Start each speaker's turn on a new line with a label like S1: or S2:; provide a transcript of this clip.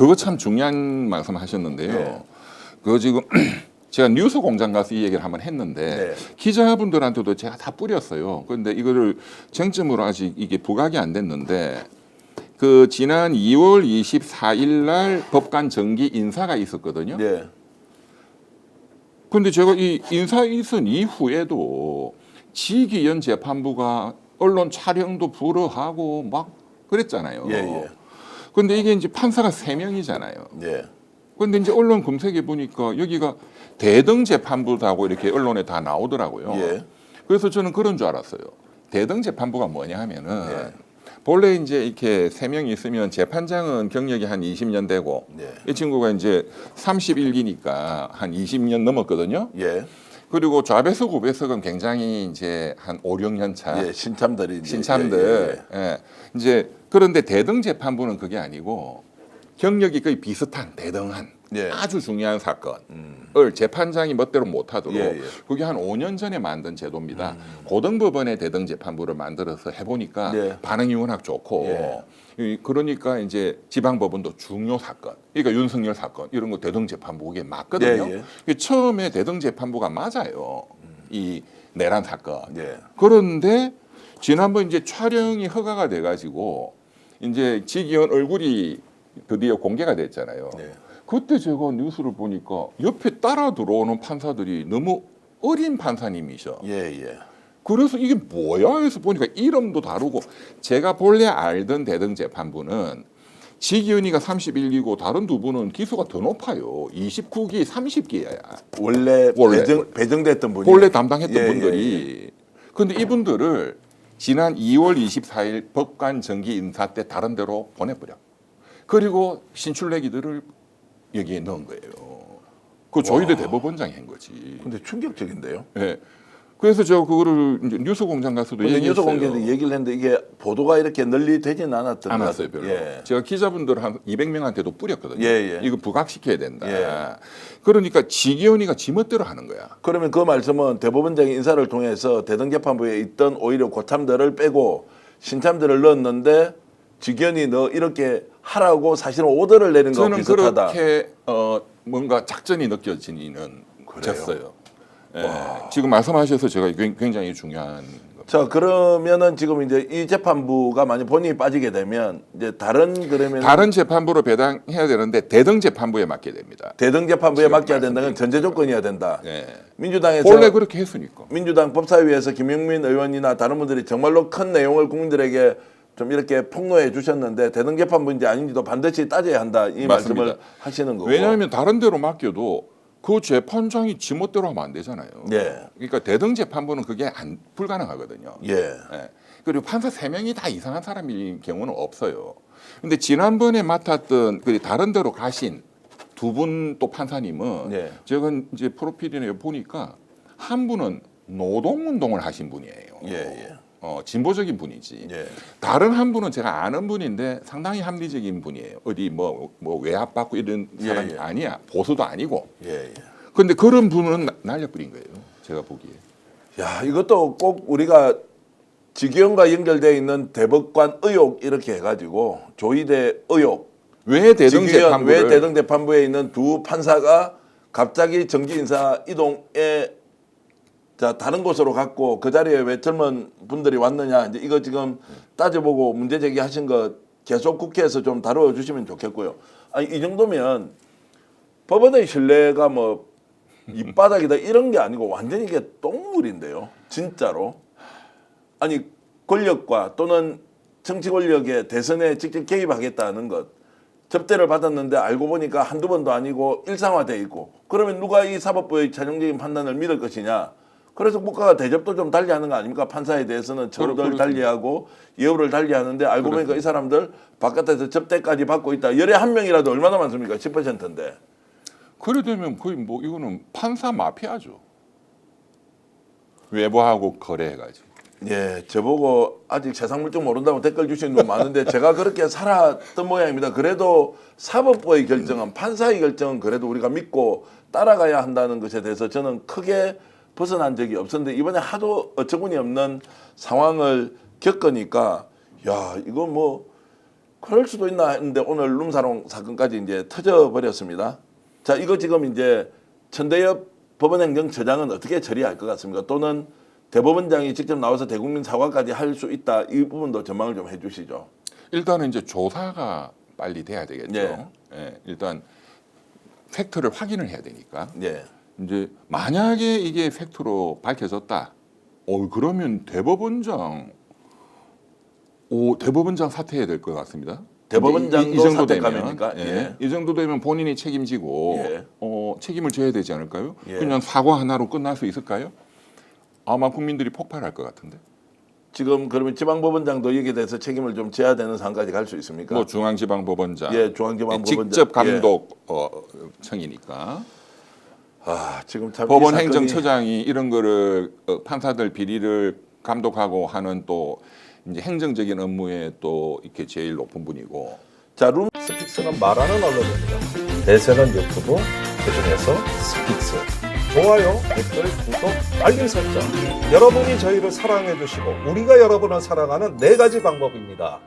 S1: 그거 참 중요한 말씀하셨는데요.
S2: 네.
S1: 그거 지금 제가 뉴스 공장 가서 이 얘기를 한번 했는데
S2: 네.
S1: 기자분들한테도 제가 다 뿌렸어요. 그런데 이거를 쟁점으로 아직 이게 부각이 안 됐는데 그 지난 2월 24일 날 법관 정기 인사가 있었거든요.
S2: 네.
S1: 근데 제가 이 인사 있은 이후에도 지기현 재판부가 언론 촬영도 불허하고 막 그랬잖아요.
S2: 예, 예.
S1: 근데 이게 이제 판사가 3명이잖아요.
S2: 예.
S1: 근데 이제 언론 검색해 보니까 여기가 대등 재판부라고 이렇게 언론에 다 나오더라고요.
S2: 예.
S1: 그래서 저는 그런 줄 알았어요. 대등 재판부가 뭐냐 하면은
S2: 예.
S1: 본래 이제 이렇게 3명이 있으면 재판장은 경력이 한 20년 되고
S2: 예.
S1: 이 친구가 이제 31기니까 한 20년 넘었거든요.
S2: 예.
S1: 그리고 좌배석 우배석은 굉장히 이제 한 5, 6년 차
S2: 예. 신참들이 이제.
S1: 신참들.
S2: 예, 예,
S1: 예. 이제 그런데 대등 재판부는 그게 아니고 경력이 거의 비슷한 대등한
S2: 예.
S1: 아주 중요한 사건을 재판장이 멋대로 못하도록
S2: 예, 예.
S1: 그게 한 5년 전에 만든 제도입니다. 고등법원의 대등 재판부를 만들어서 해보니까
S2: 예.
S1: 반응이 워낙 좋고
S2: 예.
S1: 그러니까 이제 지방법원도 중요 사건, 그러니까 윤석열 사건 이런 거 대등 재판부에 맞거든요.
S2: 예,
S1: 이게 처음에 대등 재판부가 맞아요. 이 내란 사건.
S2: 예.
S1: 그런데 지난번 이제 촬영이 허가가 돼가지고 이제 지기현 얼굴이 드디어 공개가 됐잖아요.
S2: 네.
S1: 그때 제가 뉴스를 보니까 옆에 따라 들어오는 판사들이 너무 어린 판사님이셔.
S2: 예, 예.
S1: 그래서 이게 뭐야 해서 보니까 이름도 다르고 제가 본래 알던 대등 재판부는 지기현이가 31기고 다른 두 분은 기수가 더 높아요. 29기, 30기야.
S2: 원래
S1: 원래.
S2: 배정됐던 분이
S1: 본래 담당했던
S2: 예,
S1: 분들이. 근데 이분들을 지난 2월 24일 법관 정기 인사 때 다른 데로 보내버려. 그리고 신출내기들을 여기에 넣은 거예요. 그 조희대 대법원장이 한 거지.
S2: 근데 충격적인데요.
S1: 예. 그래서 제가 그거를 이제 뉴스공장 가서도
S2: 근데
S1: 얘기했어요.
S2: 뉴스공개도 얘기를 했는데 이게 보도가 이렇게 널리 되지는 않았던
S1: 안
S2: 것
S1: 왔어요,
S2: 같아요.
S1: 별로.
S2: 예.
S1: 제가 기자분들 한 200명한테도 뿌렸거든요.
S2: 예, 예.
S1: 이거 부각시켜야 된다.
S2: 예.
S1: 그러니까 지기현이가 지멋대로 하는 거야.
S2: 그러면 그 말씀은 대법원장의 인사를 통해서 대등재판부에 있던 오히려 고참들을 빼고 신참들을 넣었는데 직연이 너 이렇게 하라고 사실은 오더를 내린 거
S1: 저는
S2: 비슷하다.
S1: 그렇게 뭔가 작전이 느껴지는 졌어요. 예. 지금 말씀하셔서 제가 굉장히 중요한 겁니다.
S2: 자 그러면은 지금 이제 이 재판부가 만약 본인이 빠지게 되면 이제 그러면
S1: 다른 재판부로 배당해야 되는데 대등 재판부에 맡게 됩니다.
S2: 대등재판부에
S1: 지금
S2: 맡겨야 된다는 건 전제 조건이어야 된다.
S1: 예.
S2: 민주당에서
S1: 원래 그렇게 했으니까.
S2: 민주당 법사위에서 김영민 의원이나 다른 분들이 정말로 큰 내용을 국민들에게 좀 이렇게 폭로해 주셨는데 대등재판부인지 아닌지도 반드시 따져야 한다 이
S1: 맞습니다.
S2: 말씀을 하시는 거고.
S1: 왜냐하면 다른 데로 맡겨도 그 재판장이 지멋대로 하면 안 되잖아요.
S2: 예.
S1: 그러니까 대등 재판부는 그게 불가능하거든요.
S2: 예.
S1: 예. 그리고 판사 3명이 다 이상한 사람일 경우는 없어요. 근데 지난번에 맡았던 그 다른 데로 가신 두 분 또 판사님은
S2: 예.
S1: 제가 이제 프로필에 보니까 한 분은 노동운동을 하신 분이에요.
S2: 예, 예.
S1: 진보적인 분이지.
S2: 예.
S1: 다른 한 분은 제가 아는 분인데 상당히 합리적인 분이에요. 어디 뭐 외압받고 이런 사람이
S2: 예.
S1: 아니야. 보수도 아니고.
S2: 예, 예.
S1: 근데 그런 분은 날려버린 거예요. 제가 보기에.
S2: 야, 이것도 꼭 우리가 직위원과 연결되어 있는 대법관 의혹 이렇게 해가지고 조희대 의혹,
S1: 왜 대등
S2: 직위원,
S1: 재판부를
S2: 왜 대등재판부에 있는 두 판사가 갑자기 정기 인사 이동에 자 다른 곳으로 갔고 그 자리에 왜 젊은 분들이 왔느냐 이제 이거 지금 따져보고 문제 제기하신 거 계속 국회에서 좀 다뤄주시면 좋겠고요. 아니 이 정도면 법원의 신뢰가 뭐 밑바닥이다 이런 게 아니고 완전히 이게 똥물인데요. 진짜로. 아니 권력과 또는 정치 권력의 대선에 직접 개입하겠다는 것 접대를 받았는데 알고 보니까 한두 번도 아니고 일상화돼 있고 그러면 누가 이 사법부의 최종적인 판단을 믿을 것이냐. 그래서 국가가 대접도 좀 달리하는 거 아닙니까? 판사에 대해서는 처우를 달리하고 예우를 달리하는데 알고 보니까 이 사람들 바깥에서 접대까지 받고 있다. 열에 한 명이라도 얼마나 많습니까? 10%인데.
S1: 그래 되면 거의 뭐 이거는 판사 마피아죠. 외부하고 거래해가지고.
S2: 예, 저보고 아직 세상 물정 모른다고 댓글 주시는 분 많은데 제가 그렇게 살았던 모양입니다. 그래도 사법부의 결정은 판사의 결정은 그래도 우리가 믿고 따라가야 한다는 것에 대해서 저는 크게 벗어난 적이 없었는데 이번에 하도 어처구니 없는 상황을 겪으니까 야 이거 뭐 그럴 수도 있나 했는데 오늘 룸사롱 사건까지 이제 터져 버렸습니다. 자, 이거 지금 이제 천대엽 법원행정처장은 어떻게 처리할 것 같습니까? 또는 대법원장이 직접 나와서 대국민 사과까지 할 수 있다. 이 부분도 전망을 좀 해주시죠.
S1: 일단은 이제 조사가 빨리 돼야 되겠죠.
S2: 예.
S1: 예, 일단 팩트를 확인을 해야 되니까.
S2: 예.
S1: 이제 만약에 이게 팩트로 밝혀졌다. 그러면 대법원장 사퇴해야 될 것 같습니다.
S2: 대법원장도
S1: 이 정도
S2: 사퇴감입니까?
S1: 되면,
S2: 예.
S1: 이 정도 되면 본인이 책임지고
S2: 예.
S1: 책임을 져야 되지 않을까요?
S2: 예.
S1: 그냥 사과 하나로 끝날 수 있을까요? 아마 국민들이 폭발할 것 같은데.
S2: 지금 그러면 지방법원장도 여기에 대해서 책임을 좀 져야 되는 상황까지 갈 수 있습니까?
S1: 뭐 중앙지방법원장,
S2: 예, 중앙지방법원장
S1: 직접 감독 청이니까.
S2: 아, 지금 참
S1: 법원
S2: 이 사건이-
S1: 행정처장이 이런 거를 판사들 비리를 감독하고 하는 또 이제 행정적인 업무에 또 이렇게 제일 높은 분이고.
S2: 자, 룸
S3: 스픽스는 말하는 언론입니다. 대세는 유튜브, 그중에서 스픽스. 좋아요, 댓글, 구독, 알림 설정. 여러분이 저희를 사랑해 주시고 우리가 여러분을 사랑하는 4가지 방법입니다.